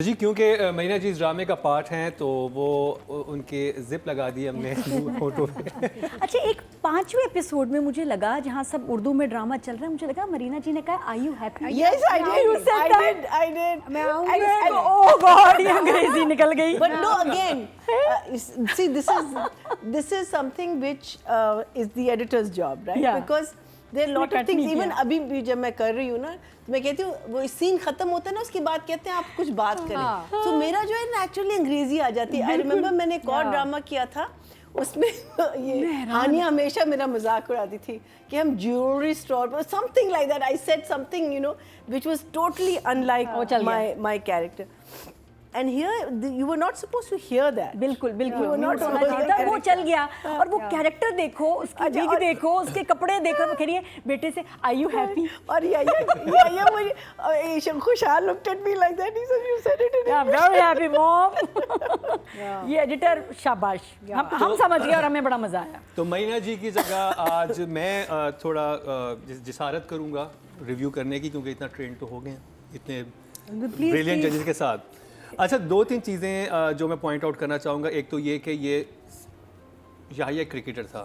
जी क्योंकि महीना जी इस ड्रामे का पार्ट हैं तो वो उनके जिप लगा दी हमने फोटो पे। अच्छा, एक 5वें एपिसोड में मुझे लगा जहाँ सब उर्दू में ड्रामा चल रहा है, मुझे लगा मरीना जी ने कहा I you happy? Yes, I did. You said that. I did. मैं आऊंगी। ओह गॉड, ये अंग्रेजी निकल गई। But no, again, see, this is something which is the editor's job, right? Yeah. Because there are a lot of things. technique, Even yeah. अभी भी जब मैं कर रही हूँ ना, तो मैं कहती हूँ वो सीन खत्म होता है ना, उसके बाद कहते हैं आप कुछ बात करें। So मेरा जो है नेचुरली अंग्रेजी आ जाती है। I remember मैंने एक और ड्रामा किया था, उसमें ये हानिया हमेशा मेरा मजाक उड़ाती थी कि हम ज्वेलरी स्टोर पर something like that. I said something, you know, which was totally unlike my character. And here you were not supposed to hear that. बिल्कुल बिल्कुल You were not होना supposed चाहिए to था, वो चल गया। और वो Yeah. कैरेक्टर देखो, उसकी विग देखो, उसके कपड़े देखो, वो कह रही है बेटे से आई यू हैप्पी? और या मुझे खुशहाल looked at me like that. He said, you said it in Yeah, English. very happy mom. ये एडिटर शाबाश, हम समझ गए और हमें बड़ा मजा आया। तो महीना जी की जगह आज मैं थोड़ा जिसारत करूंगा रिव्यू करने की, क्योंकि इतना ट्रेन तो हो गए हैं इतने ब्रिलियंट जजेस के साथ। अच्छा, 2-3 चीज़ें जो मैं पॉइंट आउट करना चाहूँगा। एक तो ये कि ये याहिया क्रिकेटर था,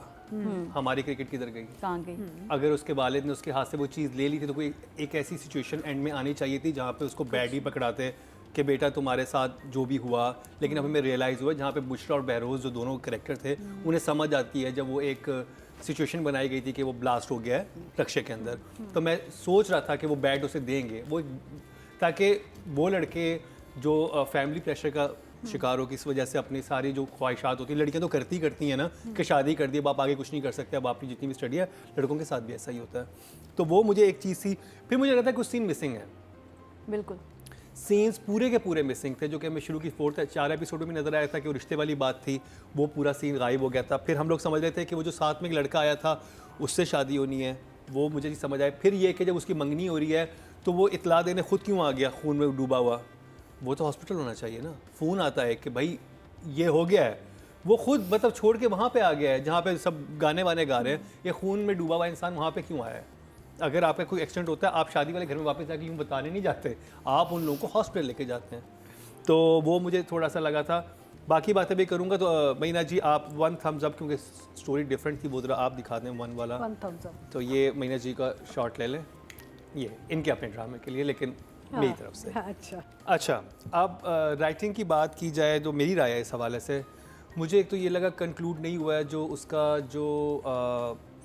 हमारी क्रिकेट किधर गई? कहाँ गई? अगर उसके वालिद ने उसके हाथ से वो चीज़ ले ली थी तो कोई एक ऐसी सिचुएशन एंड में आनी चाहिए थी जहाँ पे उसको बैड ही पकड़ाते कि बेटा तुम्हारे साथ जो भी हुआ। लेकिन अब हमें रियलाइज़ हुआ जहाँ पे बुशरा और बहरोज़ जो दोनों कैरेक्टर थे उन्हें समझ आती है जब वो एक सिचुएशन बनाई गई थी कि वो ब्लास्ट हो गया है रक्शे के अंदर। तो मैं सोच रहा था कि वो बैट उसे देंगे वो, ताकि वो लड़के जो फैमिली प्रेशर का शिकार हो, किस वजह से अपनी सारी जो ख्वाहिशात होती है, लड़कियां तो करती हैं ना कि शादी कर दी, अब आप आगे कुछ नहीं कर सकते, अब आपकी जितनी भी स्टडी है, लड़कों के साथ भी ऐसा ही होता है। तो वो मुझे एक चीज़ थी। फिर मुझे लगता है कुछ सीन मिसिंग है, बिल्कुल सीन्स पूरे के पूरे मिसिंग थे, जो कि हमें शुरू की 4 एपिसोड में नजर आया था कि वो रिश्ते वाली बात थी, वो पूरा सीन गायब हो गया था। फिर हम लोग समझ रहे थे कि वो जो साथ में एक लड़का आया था उससे शादी होनी है, वो मुझे नहीं समझ आया। फिर ये कि जब उसकी मंगनी हो रही है तो वो इतला देने खुद क्यों आ गया खून में डूबा हुआ? वो तो हॉस्पिटल होना चाहिए ना। फ़ोन आता है कि भाई ये हो गया है, वो खुद मतलब छोड़ के वहाँ पे आ गया है जहाँ पे सब गाने वाने गा रहे हैं। ये खून में डूबा हुआ इंसान वहाँ पे क्यों आया है? अगर आपका कोई एक्सीडेंट होता है, आप शादी वाले घर में वापस जाके यूँ बताने नहीं जाते, आप उन लोगों को हॉस्पिटल लेके जाते हैं। तो वो मुझे थोड़ा सा लगा था। बाकी बातें भी करूँगा। तो महीना जी आप 1 thumbs up, क्योंकि स्टोरी डिफरेंट थी, वो ज़रा आप दिखा दें 1 वाला। 1 thumbs up. तो ये महीना जी का शॉट ले लें, ये इनके अपने ड्रामे के लिए, लेकिन मेरी तरफ से। अच्छा, अब राइटिंग की बात की जाए तो मेरी राय है इस हवाले से, मुझे एक तो ये लगा कंक्लूड नहीं हुआ है जो उसका जो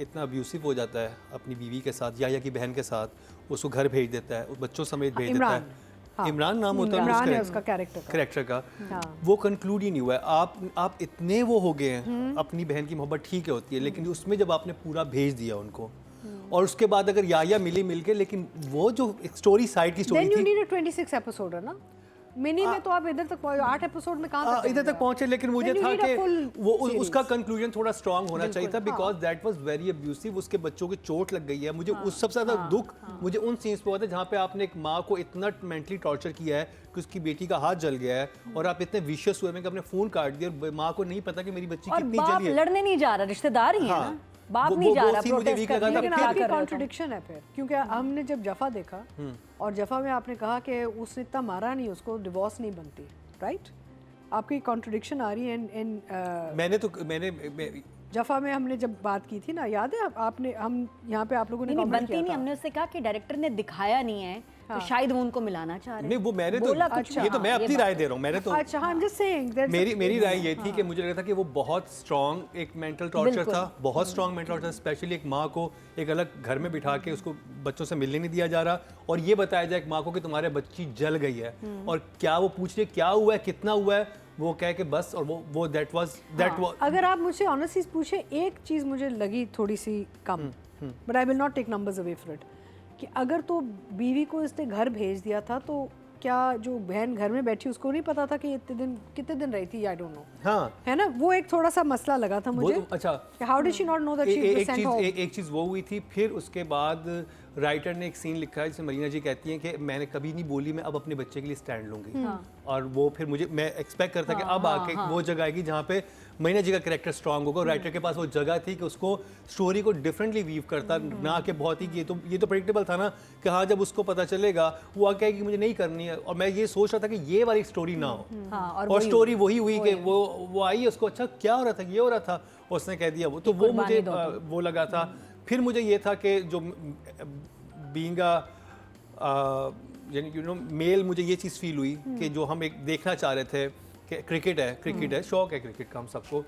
इतना अब्यूसिव हो जाता है अपनी बीवी के साथ या की बहन के साथ, उसको घर भेज देता है, बच्चों समेत भेज देता है। इमरान नाम होता है उसका कैरेक्टर का। वो कंक्लूड ही नहीं हुआ है। आप इतने वो हो गए हैं, अपनी बहन की मोहब्बत ठीक है होती है, लेकिन उसमें जब आपने पूरा भेज दिया उनको, और उसके बाद अगर याया मिल के, लेकिन वो जो एक स्टोरी साइड की स्टोरी थी। Then you need a 26 episode है ना? मिनी में तो आप इधर तक 8 एपिसोड में कहाँ तक इधर तक पहुंचे, लेकिन मुझे था कि वो उसका कंक्लूजन थोड़ा स्ट्रांग होना चाहिए था, because that was very abusive. उसके बच्चों की चोट लग गई है। मुझे उस सबसे ज़्यादा दुख मुझे उन सीन्स पे हुआ था जहाँ पे आपने एक माँ को इतना मेंटली टॉर्चर किया है कि उसकी बेटी का हाथ जल गया है, और आप इतने विशियस हुए में कि अपने फ़ोन काट दिया, और माँ को नहीं पता कि मेरी बच्ची कितनी जली है। लड़ने नहीं जा रहा, रिश्तेदार ही है ना, बाप नहीं जा रहा, प्रोटेस्ट करने। लेकिन आपकी कॉन्ट्रडिक्शन है फिर, क्योंकि हमने जब जफा देखा और जफा में आपने कहा कि उसने इतना मारा नहीं, उसको डिवोर्स नहीं बनती, राइट? आपकी कॉन्ट्रडिक्शन आ रही है। मैंने जफा में हमने जब बात की थी ना, याद है आपने, हम यहाँ पे आप लोगों ने नहीं कमेंट बनती किया नहीं, था। हमने उससे कहा कि डायरेक्टर ने दिखाया नहीं है, तो शायद वो उनको मिलाना चाह रहे हैं। नहीं, वो मैंने तो अच्छा, ये तो मैं अपनी राय दे रहा हूँ। मैंने तो अच्छा, I'm just saying that मेरी राय ये थी कि मुझे लगा था कि वो बहुत स्ट्रॉन्ग एक मेंटल टॉर्चर था, बहुत स्ट्रॉन्ग मेंटल टॉर्चर, स्पेशली एक माँ को एक अलग घर में बिठा के उसको बच्चों से मिलने नहीं दिया जा रहा, और ये बताया जाए एक माँ को कि तुम्हारे बच्ची जल गई है, और क्या वो पूछ रही क्या हुआ है, कितना हुआ है, वो कह के बस, और वो दैट वाज। अगर आप मुझसे ऑनेस्टली पूछे, एक चीज़ मुझे लगी थोड़ी सी कम, but I will not take numbers away from it, कि अगर तो बीवी को इसने घर भेज दिया था, तो क्या जो बहन घर में बैठी उसको नहीं पता था कि कितने दिन रही थी? I don't know. हाँ, है ना, वो एक थोड़ा सा मसला लगा था मुझे। अच्छा, how did she not know that she was sent home? एक चीज़ वो हुई थी। फिर उसके बाद राइटर ने एक सीन लिखा है जिसमें मरीना जी कहती हैं कि मैंने कभी नहीं बोली मैं अब अपने बच्चे के लिए स्टैंड लूंगी, और वो फिर मुझे मैं एक्सपेक्ट करता कि अब आके वो जगह आएगी जहाँ पे मरीना जी का कैरेक्टर स्ट्रांग होगा, और राइटर के पास वो जगह थी कि उसको स्टोरी को डिफरेंटली वीव करता, ना कि बहुत ही कि ये तो प्रेडिक्टेबल था ना कि हाँ जब उसको पता चलेगा वो आके कहेगी मुझे नहीं करनी है, और मैं ये सोच रहा था कि ये वाली स्टोरी ना हो, और स्टोरी वही हुई कि वो आई, उसको अच्छा क्या हो रहा था, ये हो रहा था, उसने कह दिया वो, तो वो मुझे वो लगा था। फिर मुझे ये था कि जो बीइंग यानी मेल, मुझे ये चीज़ फील हुई कि जो हम एक देखना चाह रहे थे कि क्रिकेट है, शौक है क्रिकेट का हम सबको,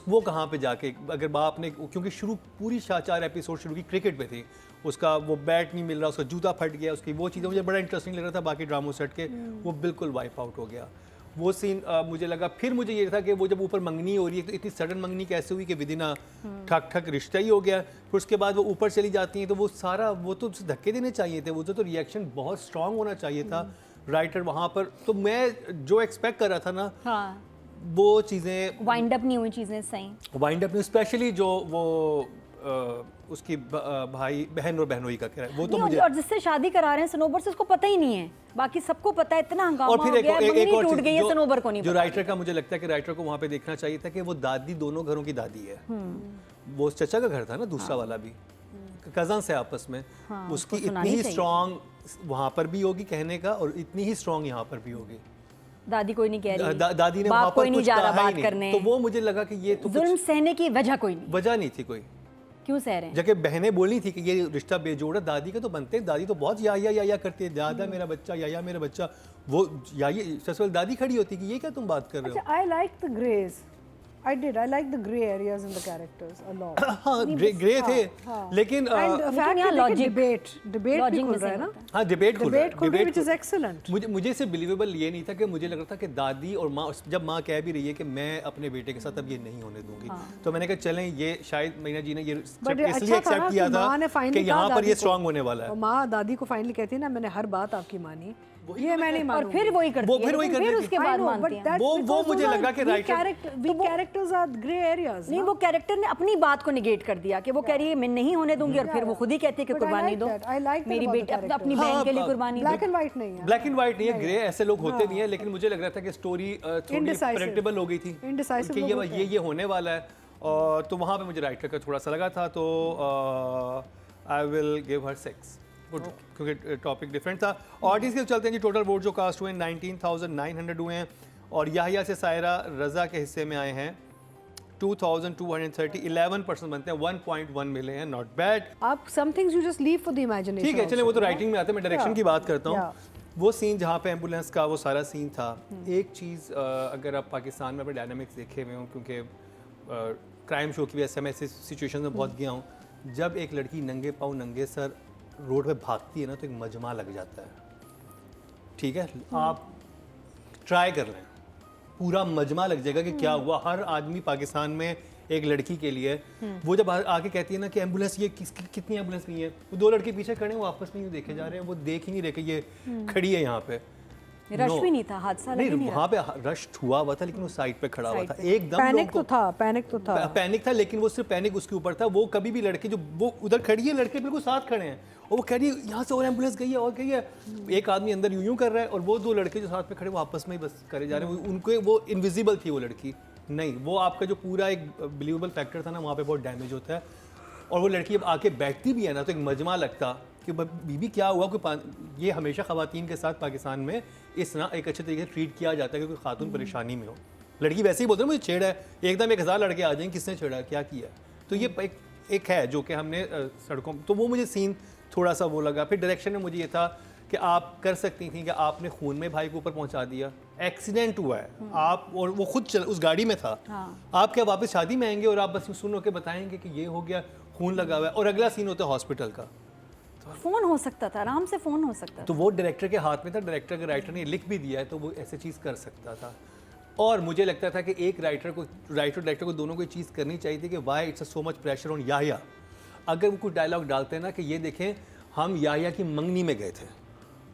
वो कहाँ पे जाके, अगर बाप ने, क्योंकि शुरू पूरी 4 एपिसोड शुरू की क्रिकेट पे थी, उसका वो बैट नहीं मिल रहा, उसका जूता फट गया, उसकी वो चीज़ें मुझे बड़ा इंटरेस्टिंग लग रहा था, बाकी ड्रामो सेट के वो बिल्कुल वाइप आउट हो गया वो सीन। मुझे लगा, फिर मुझे ये था कि वो जब ऊपर मंगनी हो रही है तो इतनी सडन मंगनी कैसे हुई कि विदिन ठक ठक रिश्ता ही हो गया, फिर उसके बाद वो ऊपर चली जाती हैं, तो वो सारा वो तो धक्के देने चाहिए थे, वो तो रिएक्शन बहुत स्ट्रांग होना चाहिए था राइटर वहाँ पर। तो मैं जो एक्सपेक्ट कर रहा था ना, वो चीज़ें वाइंड अप नहीं हुई, चीज़ें सही वाइंड अप, स्पेशली जो वो उसकी भाई बहन और बहनोई का कह रहा है वो तो मुझे, और जिससे शादी करा रहे हैं सनोबर से, उसको पता ही नहीं है, बाकी सबको पता है, इतना हंगामा और फिर हो गया है, एक और टूट गई है, सनोबर को नहीं जो पता। राइटर का मुझे लगता है कि राइटर को वहाँ पे देखना चाहिए था कि वो दादी दोनों घरों की दादी है, वो चचा का घर था ना, दूसरा वाला भी कजन से आपस में, उसकी इतनी ही स्ट्रांग वहाँ पर भी होगी कहने का, और इतनी ही स्ट्रांग यहाँ पर भी होगी। दादी कोई नहीं कह रही, दादी ने वहाँ पर कोई नहीं कुछ जा रहा कहा ही बात नहीं, करने, तो वो मुझे लगा कि ये तो जुल्म सहने की वजह कोई नहीं, वजह नहीं थी कोई, क्यों सह रहे हैं? जबकि बहनें बोली थी कि ये रिश्ता बेजोड़ है, दादी के तो बनते हैं, दादी तो बहुत या करती है, दादा मेरा बच्चा, या मेरा बच्चा, वो या ससुराल दादी खड़ी होती कि ये क्या तुम बात कर रहे हो। I like the grays. I like the grey areas in the characters a lot. हाँ ग्रे थे, लेकिन And the fact यहाँ that logic- debate भी logic खुल रहा है missing ना, होता है। हाँ डिबेट खुल debate खुल रही है, which is खुल- excellent. मुझे सिर्फ बिलीवेबल ये नहीं था कि मुझे लग रहा था कि दादी और माँ, जब माँ कह भी रही है कि मैं अपने बेटे के साथ अब ये नहीं होने दूंगी, तो मैंने कहा चलें, ये शायद मीना जी ने ये But इसलिए अच्छा था एक्सेप्ट ना किया कि था माँ ने कि finally यहाँ कहा पर ये दादी को, स्ट्रांग होने वाला और है। माँ दादी को फाइनली कहती है ना, मैंने हर बात आपकी मानी, ये मैं नहीं और मानूंगी। फिर वही करती वो है, फिर वही लेकिन फिर करती उसके थी। बाद I know, मानती but है। that's वो because मुझे those लगा are कि weak writer- weak characters are grey areas. नहीं, ना? वो कैरेक्टर ने अपनी बात को निगेट कर दिया कि वो कह रही है मैं नहीं होने दूंगी, और फिर वो खुद ही कहती है कि But I कुर्बानी like दो, that. I like that मेरी about the बेटी character. अपनी बहन के लिए कुर्बानी दो। Black and white नहीं है। ब्लैक एंड व्हाइट नहीं है, ग्रे ऐसे लोग होते नहीं है, लेकिन मुझे लग रहा था कि स्टोरी थोड़ी Indecisive. प्रेडिक्टेबल हो गई थी Indecisive कि लोग होते हैं। ये होने वाला है, और तो वहाँ पे मुझे राइटर का थोड़ा सा लगा था, तो आई विल गिव हर 6 क्योंकि टॉपिक डिफरेंट था। ऑडियंस के चलते हैं जी, टोटल वोट जो कास्ट हुए 19,900 हुए हैं, और याहिया से सायरा रज़ा के हिस्से में आए हैं 2,230, 11% बनते हैं, 1.1 मिले हैं, नॉट बैड। आप some things you just leave for the imagination. ठीक है, चलिए वो तो also, राइटिंग में आता है, मैं डायरेक्शन की बात करता हूँ। Yeah. वो सीन जहाँ पे एम्बुलेंस का वो सारा सीन था, एक चीज़ अगर आप पाकिस्तान में अपने डायनामिक्स देखे हुए हों, क्योंकि क्राइम शो की वजह से मैं ऐसे सिचुएशन में बहुत गया हूँ, जब एक लड़की नंगे पाँव नंगे सर रोड पे भागती है ना, तो एक मजमा लग जाता है। ठीक है, आप ट्राई कर लें, पूरा मजमा लग जाएगा कि क्या हुआ। हर आदमी पाकिस्तान में एक लड़की के लिए, वो जब आके कहती है ना कि एम्बुलेंस, ये कितनी एम्बुलेंस नहीं है, वो 2 लड़के पीछे खड़े हैं, वो आपस में यूँ देखे जा रहे हैं, वो देख ही नहीं रहे कि ये खड़ी है यहाँ पे। रश भी नहीं था, हादसा लग ही नहीं वहाँ पे रश हुआ हुआ था, लेकिन वो साइड पे खड़ा हुआ था, एकदम पैनिक तो था, पैनिक था, लेकिन वो सिर्फ पैनिक उसके ऊपर था। वो कभी भी लड़के जो वो उधर खड़ी है, लड़के बिल्कुल साथ खड़े हैं, और वो कह रही है यहाँ से और एम्बुलेंस गई है और गई है, एक आदमी अंदर यूं कर रहा है, और वो 2 लड़के जो साथ में खड़े वो आपस में ही बस करे जा रहे हैं। उनको वो इनविजिबल थी वो लड़की, नहीं, वो आपका जो पूरा एक बिलीवेबल फैक्टर था ना, वहाँ पे बहुत डैमेज होता है। और वो लड़की अब आके बैठती भी है ना, तो एक मजमा लगता कि बीबी क्या हुआ, कोई ये हमेशा ख़वातीन के साथ पाकिस्तान में इस तरह एक अच्छे तरीके से ट्रीट किया जाता है कि कोई खातून परेशानी में हो, लड़की वैसे ही बोलते हैं मुझे छेड़ा है, एकदम 1000 लड़के आ जाएंगे, किसने छेड़ा, क्या किया। तो ये एक है जो कि हमने सड़कों, तो वो मुझे सीन थोड़ा सा वो लगा। फिर डायरेक्शन में मुझे ये था कि आप कर सकती थी कि आपने खून में भाई को ऊपर पहुंचा दिया, एक्सीडेंट हुआ है, आप और वो खुद उस गाड़ी में था, आप क्या वापस शादी में आएंगे और आप बस सुन के बताएंगे कि ये हो गया, खून लगा हुआ है, और अगला सीन होता है हॉस्पिटल का। फोन हो सकता था, आराम से फोन हो सकता था। तो वो डायरेक्टर के हाथ में था, डायरेक्टर के राइटर ने लिख भी दिया है, तो वो ऐसे चीज़ कर सकता था। और मुझे लगता था कि एक राइटर डायरेक्टर को दोनों को चीज़ करनी चाहिए थी कि why it's so much pressure on Yahya. अगर वो कुछ डायलॉग डालते हैं ना कि ये देखें हम याहिया की मंगनी में गए थे,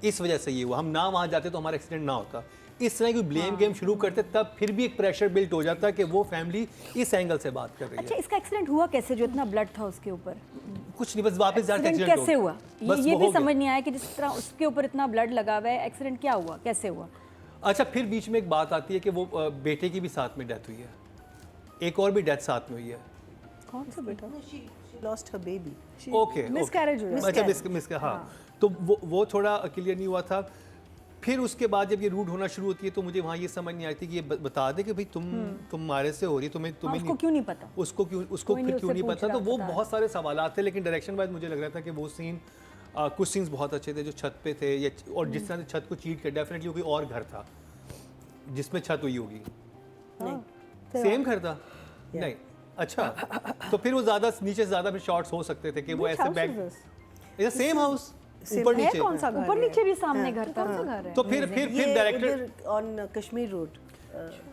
इस वजह से ये हुआ, हम ना वहाँ जाते तो हमारा एक्सीडेंट ना होता, इस तरह की ब्लेम गेम शुरू करते, तब फिर भी एक प्रेशर बिल्ट हो जाता कि वो फैमिली इस एंगल से बात कर रही है। अच्छा, इसका एक्सीडेंट हुआ कैसे जो इतना ब्लड था उसके ऊपर? कुछ नहीं, बस वापस जाके एक्सीडेंट एक्सीडेंट कैसे हुआ बस ये वो भी हो गया। समझ नहीं आया कि जिस तरह उसके ऊपर इतना ब्लड लगा हुआ है, एक्सीडेंट क्या हुआ, कैसे हुआ? अच्छा, फिर बीच में एक बात आती है कि वो बेटे की भी साथ में डेथ हुई है, एक और भी डेथ साथ में हुई है। कौन सा बेटा? she lost her baby. Okay, miscarriage हुआ। अच्छा मिस हाँ, तो वो थोड़ा क्लियर नहीं हुआ था। फिर उसके बाद जब ये रूट होना शुरू होती है तो मुझे वहाँ ये समझ नहीं आती कि ये बता दे कि भाई तुम्हारे से हो रही है, तुम्हें हाँ, तुम्हें उसको क्यों नहीं पता? उसको कोई नहीं फिर क्यों उससे नहीं पूछ पता? रहा तो वो पता है। बहुत सारे सवाल थे, लेकिन डायरेक्शन वाइज मुझे लग रहा था कि वो सीन कुछ सीन्स बहुत अच्छे थे जो छत पे थे, या और जिस तरह से छत को चीट कर, डेफिनेटली कोई और घर था जिसमें छत हुई होगी। नहीं, सेम घर था? नहीं, अच्छा, तो फिर वो ज्यादा नीचे से ज्यादा फिर शॉट्स हो सकते थे कि वो ऐसे बैक सेम हाउस ऊपर है नीचे। कौन सा घर ऊपर है? नीचे भी सामने घर था। कौन सा घर है? तो फिर ये डायरेक्टर, इधर on कश्मीर रोड.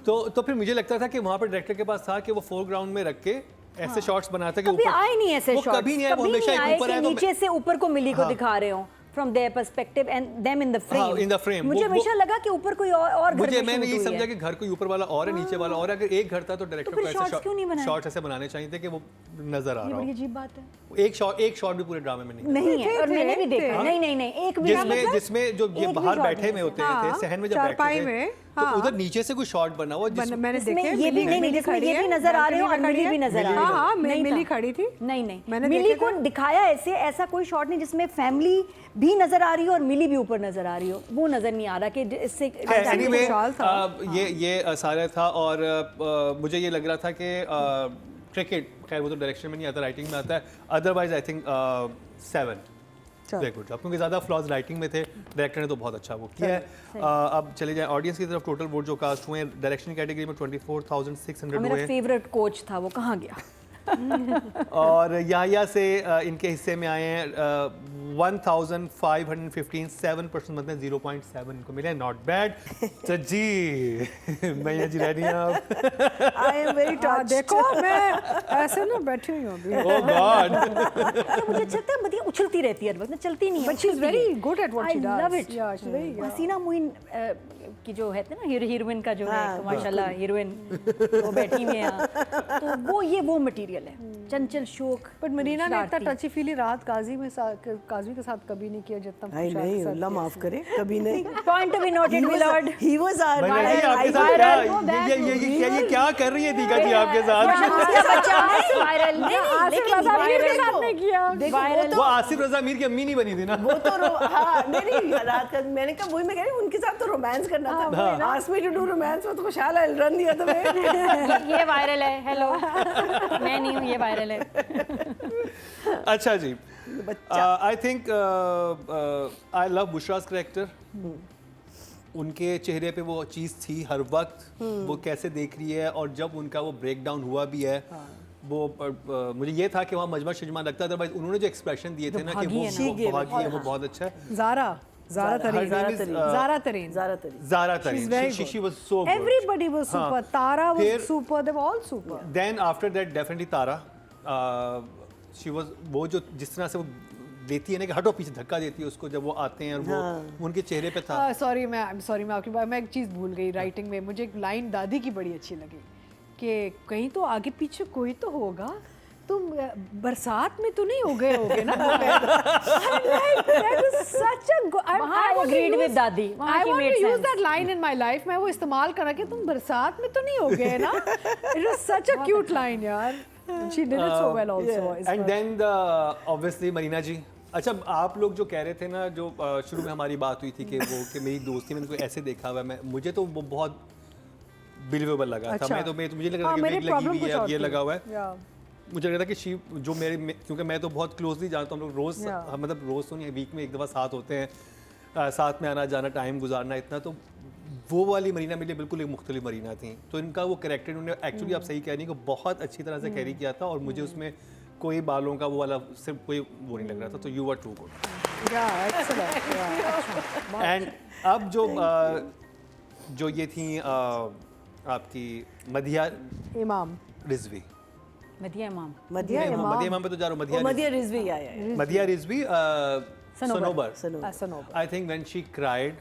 तो फिर मुझे लगता था कि वहां पर डायरेक्टर के पास था कि वो फोरग्राउंड में रख के ऐसे शॉट्स बनाता कि कभी ऊपर आए नहीं ऐसे वो शॉट्स, कभी नहीं आए, वो हमेशा नहीं एक आए ऊपर कि आए तो नीचे से ऊपर को मिली को हाँ। दिखा रहे हो from their perspective and them in the frame. हाँ, in the frame. मुझे वो- हमेशा लगा कि ऊपर कोई और घर मुझे में मैंने shoot ये हुई समझा है। कि घर कोई ऊपर वाला और है, नीचे वाला और है। अगर एक घर था तो डायरेक्टर तो फिर को shots क्यों नहीं ऐसे बनाए? शॉट्स ऐसे बनाने चाहिए थे कि वो नजर आ ये रहा बड़ी हो। अजीब बात है। एक शॉट भी पूरे ड्रामे में नहीं नहीं है, और थे, मैंने भी थे। देखा। नहीं नहीं नहीं, एक भी मतलब जिसमें जो ये एक भी बाहर shot बैठे नहीं में है। होते हाँ, थे, सहन में जब चारपाई बैठते थे, में, तो हाँ। उधर नीचे से कोई शॉट बना हुआ मैंने इसमें देखे ये भी नहीं नहीं, जिसमें खड़ी ये है, भी नजर आ रहे हो और balcony में मिली भी खड़ी है। नजर आ रही हाँ है। हाँ, नहीं मिली था। खड़ी थी। नहीं नहीं, मैंने मिली देखे को थे। दिखाया ऐसा कोई शॉट नहीं जिसमें फैमिली भी नजर आ रही हो और मिली भी ऊपर नजर आ रही हो, वो नजर नहीं आ रहा कि इससे एनीवे खुशहाल था। ये सारा था। और मुझे ये लग रहा था कि क्रिकेट, खैर वो तो डायरेक्शन में नहीं आता, राइटिंग में आता है। Otherwise I think 7 very good job, क्योंकि ज़्यादा फ्लॉज राइटिंग में थे, डायरेक्टर ने तो बहुत अच्छा वो किया है। अब चले जाएं ऑडियंस की तरफ। टोटल वोट जो कास्ट हुए हैं डायरेक्शन कैटेगरी में 24,600 मेरा हुए, फेवरेट कोच था, वो कहाँ गया? और याया से इनके हिस्से में आए हैं 1,515, 7% मतलब 0.7 इनको मिले, नॉट बैड। तो जी मैया जी रेडी हैं आप? I am very touched. देखो मैं ऐसे ना बैठी हुई हूँ अभी। ओह गॉड, अरे मुझे अच्छा लगता है, मदिया उछलती रहती है हर वक्त, ना चलती नहीं है। But she's very good at what she does. I love it. Yeah, she's very, yeah. हसीना मोइन की जो है ना हीरोइन का जो है, माशाल्लाह हीरोइन वो बैठी हुई है यहाँ, तो वो मटेरियल है, चंचल शोक। बट मरीना ने इतना शरारती। टची फीली राहत काजवी के साथ कभी नहीं किया जितना नहीं खुशहाल नहीं, के साथ अल्लाह किया। माफ करे, कभी नहीं. Point to be noted milord. He was our मैया जी आपके साथ viral, क्या go back, ये क्या कर रही है दीगा जी आपके साथ? वायरल नहीं, आसिफ लेकिन रज़ा मीर के viral साथ को- नहीं किया। देखो, viral- वो आसिफ रजा मीर की अम्मी नहीं बनी थी ना? वो तो हाँ नहीं रात का मैंने कहा, वही मैं कह रही हूँ, उनके साथ तो रोमांस करना था. Ask me to do romance, वो तो खुशहाल है, रन दिया था मैं. ये वायरल है, हेलो मैं नहीं हूँ, ये वायरल है। अच्छा जी, I think I love Bushra's character. उनके चेहरे पे वो चीज़ थी हर वक्त, वो कैसे देख रही है, और जब उनका वो ब्रेक डाउन हुआ भी है, वो मुझे ये था कि वहाँ मजमा शजमा लगता है, अदरवाइज उन्होंने जो एक्सप्रेशन दिए थे ना कि वो भागी है, वो बहुत अच्छा है। Zara Tareen. Her name is, Zara Tareen. Zara Tareen. Zara She's Tareen, very she good. was so good. Everybody was super. हाँ. Tara was फिर- super. They were all super. Then after that definitely Tara, she was वो जो जिस तरह से वो देती है ना कि हटो पीछे, धक्का देती है उसको जब वो आते हैं, और वो उनके चेहरे पे था। सॉरी मैं आपकी बात, मैं एक चीज़ भूल गई राइटिंग में। मुझे एक लाइन दादी की बड़ी अच्छी लगी कि कहीं तो आगे पीछे कोई तो होगा, तुम बरसात में तो नहीं हो गए होगे ना? वहाँ I agreed with दादी, वहाँ I की want made to use sense. that line in my life. मैं वो इस्तेमाल करा कि तुम बरसात में तो नहीं हो गए ना? It was such a cute line यार. She did it so well also. इस एंड पर। देन ऑब्वियसली मरीना जी। अच्छा, आप लोग जो कह रहे थे ना, जो शुरू में हमारी बात हुई थी कि मेरी दोस्ती मैंने कोई ऐसे देखा हुआ है, मुझे तो वो बहुत बिलीवेबल लगा था। अच्छा। मुझे लग रहा हाँ, था कि मेरी wig लगी problem हुई कुछ है, और अब ये थी। लगा हुआ है। Yeah. मुझे लग रहा था कि जो क्योंकि मैं तो बहुत क्लोजली जानता हूँ, हम लोग रोज़ Yeah. मतलब रोज़ तो नहीं, वीक में एक दफ़ा साथ होते हैं, साथ में आना जाना, टाइम गुजारना इतना, तो वो वाली मरीना मेरे लिए बिल्कुल एक मुख्तलिफ मरीना थी। तो इनका वो कैरेक्टर उन्होंने एक्चुअली, आप सही कह रही हैं, कि बहुत अच्छी तरह से कैरी किया था, और मुझे उसमें कोई बालों का वो वाला सिर्फ कोई वो नहीं लग रहा था। तो you are too good. Yeah, excellent. Yeah. And अब जो ये थी आपकी मदिया इमाम रिजवी, मदिया इमाम, मदिया मदिया इमाम पे तो जा रहा हूँ, मदिया रिजवी आया. मदिया Rizvi Sanobar. Sanobar. Sanobar. I think when she cried,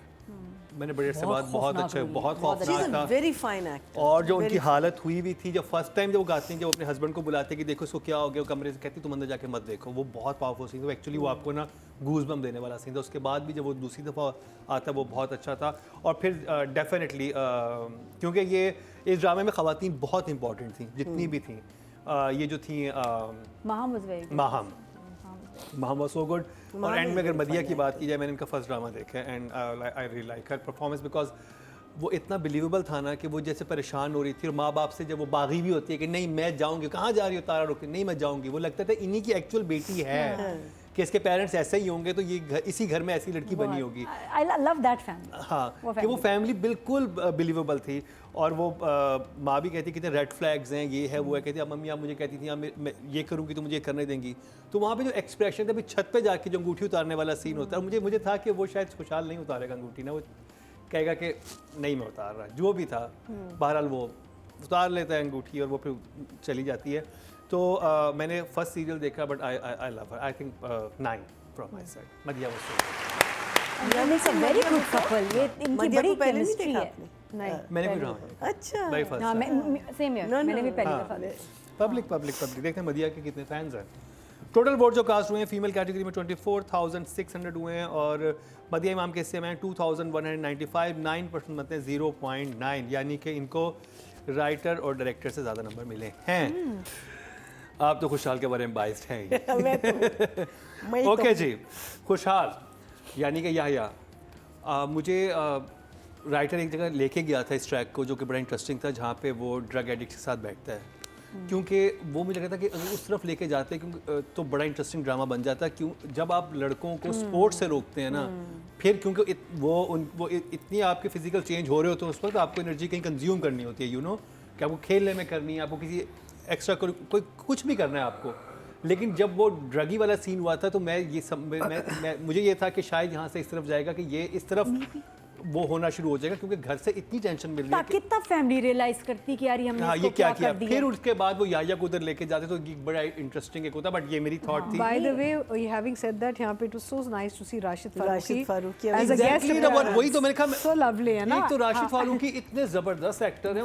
मैंने बड़े से बात बहुत अच्छा बहुत शी इज खौफनाक अ था। Very fine actor. और जो उनकी हालत हुई भी थी, जब फर्स्ट टाइम जब वो गाती हैं, जब अपने हस्बैंड को बुलाते हैं कि देखो इसको क्या हो गया, वो कमरे से कहती तुम अंदर जाके मत देखो, वो बहुत पावरफुल सीन था। एक्चुअली वो आपको ना गूज़बम्प देने वाला सीन था। उसके बाद भी जब वो दूसरी दफ़ा आता वो बहुत अच्छा था। और फिर डेफिनेटली क्योंकि ये इस ड्रामे में ख़वातीन बहुत इंपॉर्टेंट थी, जितनी भी थी। ये जो थी माहम वाज सो गुड। और एंड में अगर मदिया की बात की जाए, मैंने इनका फर्स्ट ड्रामा देखा है and I really like her performance because वो इतना बिलीवेबल था ना कि वो जैसे परेशान हो रही थी और माँ बाप से जब वो बागी भी होती है कि नहीं मैं जाऊँगी, कहाँ जा रही हो तारा रुक, नहीं मैं जाऊँगी, वो लगता था इन्हीं की एक्चुअल बेटी है कि इसके पेरेंट्स ऐसे ही होंगे तो ये इसी घर में ऐसी लड़की बनी होगी। I love that family. हाँ कि वो फैमिली बिल्कुल बिलीवेबल थी। और वो माँ भी कहती कितने रेड फ्लैग्स हैं, ये है वो है, कहती अब मम्मी आप मुझे कहती थी मैं ये करूँगी तो मुझे ये करने देंगी। तो वहाँ पे जो एक्सप्रेशन था, अभी छत पे जाके जो अंगूठी उतारने वाला सीन होता है, मुझे था कि वो शायद खुशहाल नहीं उतारेगा अंगूठी ना, वो कहेगा कि नहीं मैं उतार रहा, जो भी था। बहरहाल वो उतार लेता है अंगूठी और वो फिर चली जाती है। तो मैंने फर्स्ट सीरियल देखा but I love her, I think 9 from my side. मदिया was very good couple, ये इनकी बड़ी पहले नहीं केमिस्ट्री देखा है। आपने? नहीं मैंने भी ड्रामा अच्छा वेरी फर्स्ट। हाँ सेम ईयर मैंने भी पहली दफा देखा। पब्लिक देखते हैं मदिया के कितने फैंस हैं। टोटल वोट जो कास्ट हुए हैं फीमेल कैटेगरी में 24,600 हुए हैं और मदिया इमाम के हिस्से में 2,195, 9% मतलब 0.9, यानी कि इनको राइटर और डायरेक्टर से ज़्यादा नंबर मिले हैं। आप तो खुशहाल के बारे में बाइस्ड हैं ही। ओके जी, खुशहाल यानी कि याह्या, मुझे राइटर एक जगह लेके गया था इस ट्रैक को, जो कि बड़ा इंटरेस्टिंग था, जहाँ पे वो ड्रग एडिक्ट के साथ बैठता है। क्योंकि वो मुझे लगता था कि अगर उस तरफ लेके जाते क्योंकि तो बड़ा इंटरेस्टिंग ड्रामा बन जाता। क्यों जब आप लड़कों को स्पोर्ट्स से रोकते हैं ना, फिर क्योंकि वो इतनी आपके फिजिकल चेंज हो रहे होते हैं उस वक्त, आपको एनर्जी कहीं कंज्यूम करनी होती है, यू नो, कि आपको खेलने में करनी है, आपको किसी एक्स्ट्रा कोई कुछ भी करना है आपको। लेकिन जब वो ड्रगी वाला सीन हुआ था तो मुझे ये था कि शायद यहाँ से इस तरफ जाएगा कि ये इस तरफ वो होना शुरू हो जाएगा, क्योंकि घर से इतनी टेंशन मिल रही है कि कितना फैमिली रियलाइज करती कि यार ये हमने हाँ इसको ये क्या किया। कर दिया। फिर उसके बाद वो याह्या को उधर लेके जाते तो ये बड़ा इंटरेस्टिंग एक होता, बट ये मेरी थॉट थी। By the way, having said that, यहाँ पे it was so nice to see Rashid Farooqi as a Exactly, guest. वही तो मैंने कहा So lovely है ना। एक तो राशिद फारूकी इतने जबरदस्त एक्टर हैं,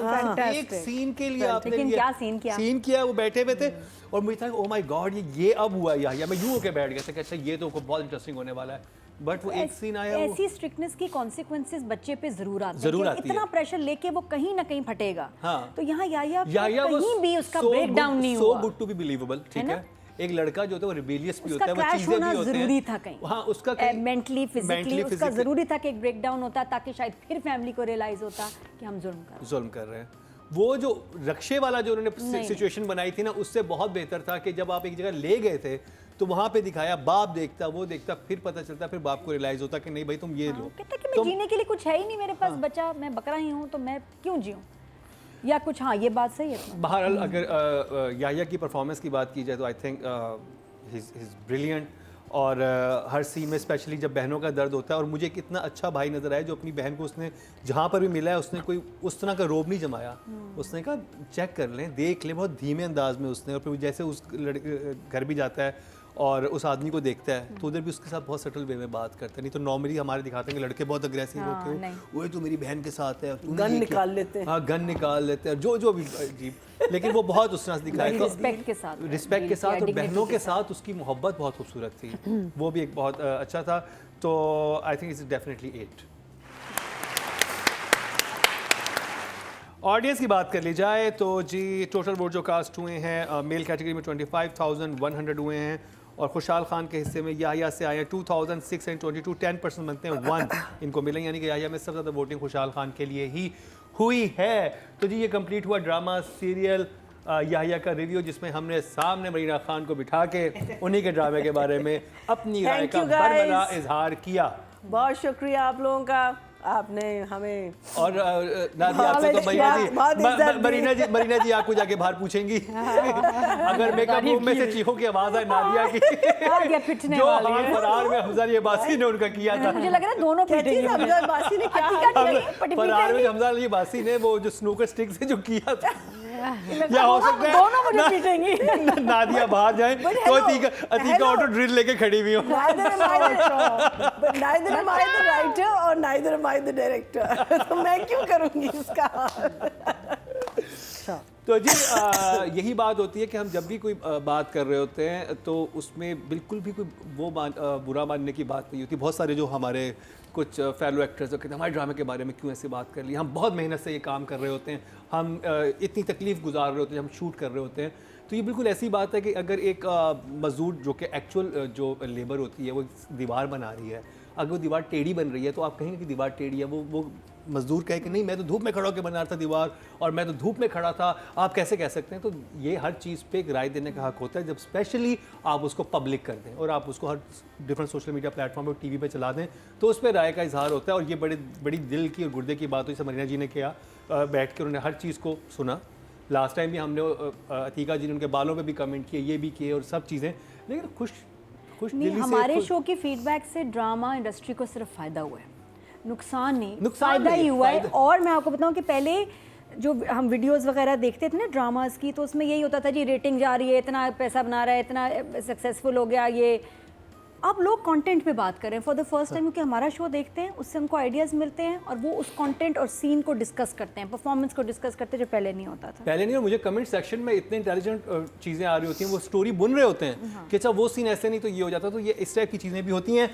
एक सीन के लिए आपने लेकिन क्या सीन किया वो बैठे हुए थे और मुझे था ओ माय गॉड ये अब हुआ याह्या, मैं यूं होके बैठ गया था कि अच्छा ये तो बहुत इंटरेस्टिंग होने वाला है। बट वो एक सीन आया, ऐसी स्ट्रिक्टनेस की कॉन्सिक्वेंसेस बच्चे पे जरूर आते जरूर हैं आती कि इतना है। प्रेशर लेके वो कहीं ना कहीं फटेगा। हाँ। तो यहाँ याह्या was कहीं भी उसका so ब्रेक डाउन good- नहीं so हुआ। good to be believable, ठीक है। एक लड़का जो होता है वो रिबेलियस भी उसका होता है, वो क्रैश चीजें होना भी होते हैं। जरूरी था कहीं। हाँ उसका मेंटली फिजिकली उसका जरूरी था कि एक ब्रेक डाउन होता ताकि शायद फिर फैमिली को रियलाइज होता कि हम जुल्म कर रहे हैं। वो जो रक्शे वाला जो उन्होंने सिचुएशन बनाई थी ना, उससे बहुत बेहतर था कि जब आप एक जगह ले गए थे तो वहाँ पे दिखाया, बाप देखता वो देखता, फिर पता चलता, फिर बाप को रियलाइज होता कि नहीं भाई तुम ये लो। कहता कि मैं जीने के लिए कुछ है ही नहीं मेरे पास बचा, मैं बकरा ही हूँ तो मैं क्यों जीऊँ या कुछ। हाँ ये बात सही है। बहरहाल अगर याह्या की परफॉर्मेंस की बात की जाए तो I think he is brilliant. और हर सीन में स्पेशली जब बहनों का दर्द होता है, और मुझे कितना अच्छा भाई नज़र आया जो अपनी बहन को उसने जहाँ पर भी मिला है उसने कोई उस तरह का रोब नहीं जमाया। उसने कहा चेक कर लें, देख लें, बहुत धीमे अंदाज में उसने। और फिर जैसे उस घर भी जाता है और उस आदमी को देखता है तो उधर भी उसके साथ बहुत सटल वे में बात करता है। नहीं तो नॉर्मली हमारे दिखाते हैं कि लड़के बहुत अग्रेसिव होते हैं, वो तो मेरी बहन के साथ है, गन निकाल लेते हैं। हाँ गन निकाल लेते हैं, जो भी अजीब। लेकिन वो बहुत उस तरह से दिखाया, रिस्पेक्ट के साथ और बहनों के साथ उसकी मोहब्बत बहुत खूबसूरत थी। वो भी एक बहुत अच्छा था। तो I think it's definitely 8। Audience की बात कर ली जाए तो जी टोटल वोट जो कास्ट हुए हैं मेल कैटेगरी में 25,100 हुए हैं और खुशहाल खान के हिस्से में याह्या से आए 2,622, 10% बनते हैं 1 इनको मिले, यानी कि याह्या में सबसे ज़्यादा वोटिंग खुशहाल खान के लिए ही हुई है। तो जी ये कंप्लीट हुआ ड्रामा सीरियल याह्या का रिव्यू, जिसमें हमने सामने मरीना खान को बिठा के उन्हीं के ड्रामे के बारे में अपनी राय का बरबला इजहार किया। बहुत शुक्रिया आप लोगों का, आपने हमें। और नादिया आपसे तो मरीना जी आपको जाके बाहर पूछेंगी अगर मेकअप रूम में से चीखों की आवाज आए नादिया की, जो हाल फरार में हमजा अब्बासी ने उनका किया था। मुझे लग रहा है दोनों पिटेंगे। हमजा अब्बासी ने क्या फरार में हमजा अब्बासी ने वो जो स्नूकर स्टिक से जो किया था या हो सकता है दोनों मुझे पीटेंगी। नादिया बाहर जाए तो अतीका ऑटो ड्रिल लेके खड़ी हुई हो। neither am I the writer और neither am I the director। तो मैं क्यों करूँगी इसका? तो जी यही बात होती है कि हम जब भी कोई बात कर रहे होते हैं तो उसमें बिल्कुल भी कोई वो बुरा मानने की बात नहीं होती। बहुत सारे जो हमारे कुछ फेलो एक्टर्स कहते हैं हमारे ड्रामे के बारे में क्यों ऐसे बात कर ली, हम बहुत मेहनत से ये काम कर रहे होते हैं, हम इतनी तकलीफ़ गुजार रहे होते हैं, हम शूट कर रहे होते हैं। तो ये बिल्कुल ऐसी बात है कि अगर एक मजदूर जो कि एक्चुअल जो लेबर होती है वो दीवार बना रही है, अगर वो दीवार टेढ़ी बन रही है तो आप कहेंगे कि दीवार टेढ़ी है, वो मजदूर कहे कि नहीं मैं तो धूप में खड़ा होकर बना रहा था दीवार और मैं तो धूप में खड़ा था, आप कैसे कह सकते हैं। तो ये हर चीज़ पे एक राय देने का हक होता है जब स्पेशली आप उसको पब्लिक कर दें और आप उसको हर डिफरेंट सोशल मीडिया प्लेटफॉर्म पर टीवी पे चला दें तो उस पर राय का इजहार होता है। और ये बड़ी दिल की और गुर्दे की बात हुई, जैसे मरीना जी ने किया, बैठ के उन्होंने हर चीज़ को सुना। लास्ट टाइम भी हमने अतीका जी ने उनके बालों पे भी कमेंट किए, ये भी किए और सब चीज़ें, लेकिन खुश नहीं, हमारे शो की फीडबैक से ड्रामा इंडस्ट्री को सिर्फ फायदा हुआ है, नुकसान नहीं, फायदा ही हुआ है। और मैं आपको बताऊं कि पहले जो हम वीडियोस वगैरह देखते थे ना ड्रामास की, तो उसमें यही होता था जी रेटिंग जा रही है, इतना पैसा बना रहा है, इतना सक्सेसफुल हो गया ये। अब लोग कंटेंट पे बात करें फॉर द फर्स्ट टाइम, क्योंकि हमारा शो देखते हैं, उससे उनको आइडियाज़ मिलते हैं और वो उस कंटेंट और सीन को डिस्कस करते हैं, परफॉर्मेंस को डिस्कस करते हैं, जो पहले नहीं होता था। पहले नहीं, और मुझे कमेंट सेक्शन में इतने इंटेलिजेंट चीज़ें आ रही होती हैं, वो स्टोरी बुन रहे होते हैं कि अच्छा वो सीन ऐसे नहीं तो ये हो जाता, तो ये इस टाइप की चीज़ें भी होती हैं।